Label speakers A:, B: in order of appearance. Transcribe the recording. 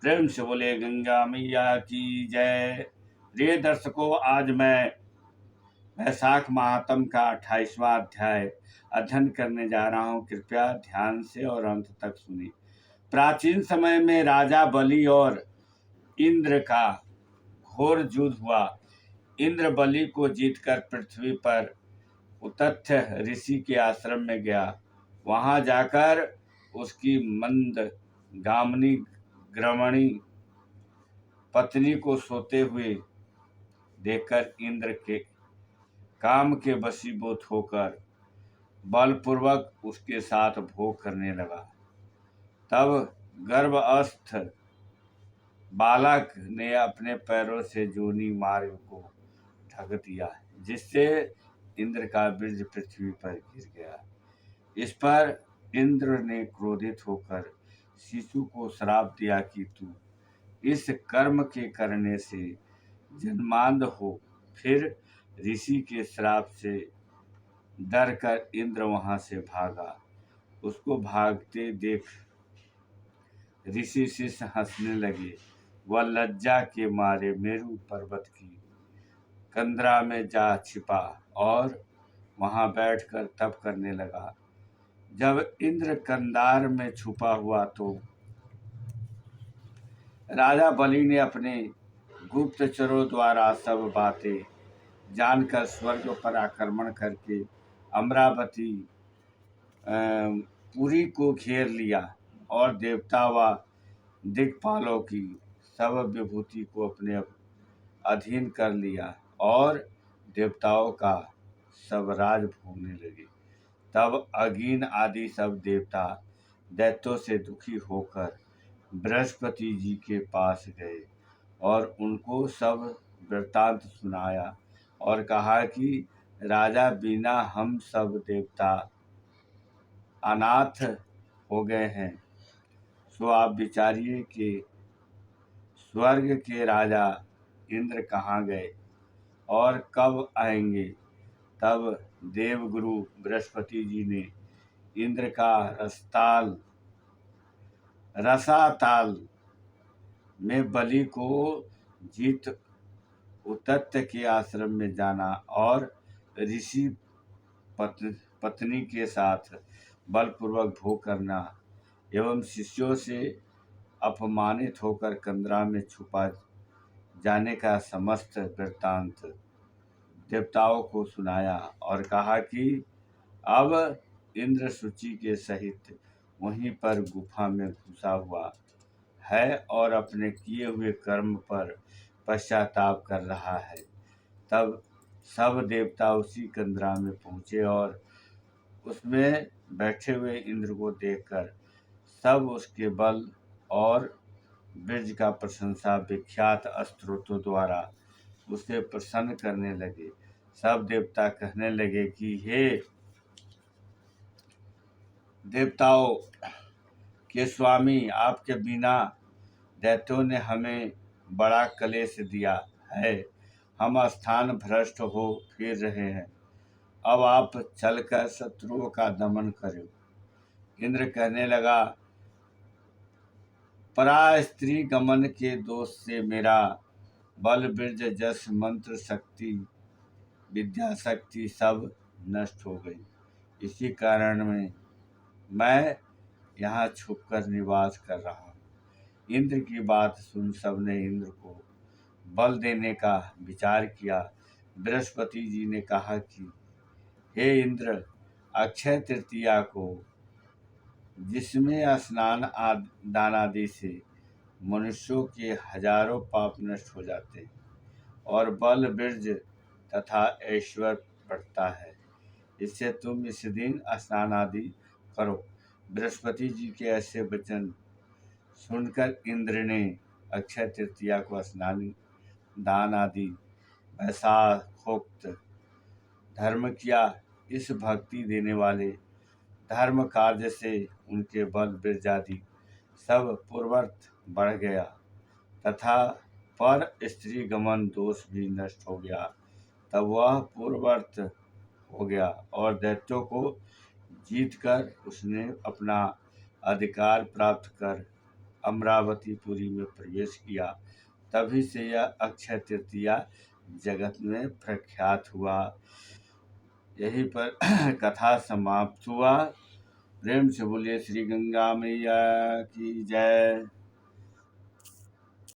A: प्रेम से बोले गंगा मैया की जय। प्रिय दर्शकों, आज मैं वैशाख महात्म का 28वां अध्याय अध्ययन करने जा रहा हूँ। कृपया ध्यान से और अंत तक सुनिए। प्राचीन समय में राजा बलि और इंद्र का घोर युद्ध हुआ। इंद्र बलि को जीतकर पृथ्वी पर उतथ्य ऋषि के आश्रम में गया। वहां जाकर उसकी मंद गामिनी ग्रमणी पत्नी को सोते हुए देखकर इंद्र के काम के वशीभूत होकर बलपूर्वक उसके साथ भोग करने लगा। तब गर्भस्थ बालक ने अपने पैरों से जोनी मार्ग को ढक दिया, जिससे इंद्र का बीज पृथ्वी पर गिर गया। इस पर इंद्र ने क्रोधित होकर शिशु को श्राप दिया कि तू इस कर्म के करने से जन्मांध हो। फिर ऋषि के श्राप से डर कर इंद्र वहां से भागा। उसको भागते देख ऋषि शिष्य हंसने लगे। वह लज्जा के मारे मेरू पर्वत की कंदरा में जा छिपा और वहां बैठकर तप करने लगा। जब इंद्र कंदार में छुपा हुआ तो राजा बलि ने अपने गुप्तचरों द्वारा सब बातें जानकर स्वर्ग पर आक्रमण करके अमरावती पुरी को घेर लिया और देवता व दिक्पालों की सब विभूति को अपने अधीन कर लिया और देवताओं का सब राज भोगने लगे। तब अगीन आदि सब देवता दैत्यों से दुखी होकर बृहस्पति जी के पास गए और उनको सब वृत्तांत सुनाया और कहा कि राजा बिना हम सब देवता अनाथ हो गए हैं, सो आप विचारिए कि स्वर्ग के राजा इंद्र कहाँ गए और कब आएंगे। तब देवगुरु बृहस्पति जी ने इंद्र का रसाताल में बलि को जीत उतत्य के आश्रम में जाना और ऋषि पत्नी के साथ बलपूर्वक भोग करना एवं शिष्यों से अपमानित होकर कंदरा में छुपा जाने का समस्त वृत्तांत देवताओं को सुनाया और कहा कि अब इंद्र सूची के सहित वहीं पर गुफा में घुसा हुआ है और अपने किए हुए कर्म पर पश्चाताप कर रहा है। तब सब देवता उसी कंदरा में पहुँचे और उसमें बैठे हुए इंद्र को देखकर सब उसके बल और बीज का प्रशंसा विख्यात स्त्रोतों द्वारा उसे प्रसन्न करने लगे। सब देवता कहने लगे कि हे देवताओं के स्वामी, आपके बिना दैत्यों ने हमें बड़ा क्लेश दिया है। हम स्थान भ्रष्ट हो फिर रहे हैं। अब आप चलकर शत्रुओं का दमन करो। इंद्र कहने लगा, परा स्त्री गमन के दोष से मेरा बल बीर्ज जस मंत्र शक्ति विद्या शक्ति सब नष्ट हो गई। इसी कारण में मैं यहाँ छुपकर निवास कर रहा हूँ। इंद्र की बात सुन सबने इंद्र को बल देने का विचार किया। बृहस्पति जी ने कहा कि हे इंद्र, अक्षय तृतीया को जिसमें स्नान दान आदि से मनुष्यों के हजारों पाप नष्ट हो जाते हैं और बल बीर्ज तथा ऐश्वर्य बढ़ता है, इससे तुम इस दिन स्नान आदि करो। बृहस्पति जी के ऐसे वचन सुनकर इंद्र ने अक्षय तृतीया को स्नान दान आदि वैशाखोक्त धर्म किया। इस भक्ति देने वाले धर्म कार्य से उनके बल बीर्जादि सब पूर्ववत बढ़ गया तथा पर स्त्री गमन दोष भी नष्ट हो गया। तब वह पूर्ववत हो गया और दैत्यों को जीतकर उसने अपना अधिकार प्राप्त कर अमरावतीपुरी में प्रवेश किया। तभी से यह अक्षय तृतीया जगत में प्रख्यात हुआ। यहीं पर कथा समाप्त हुआ। प्रेम से बोलिए श्री गंगा मैया की जय।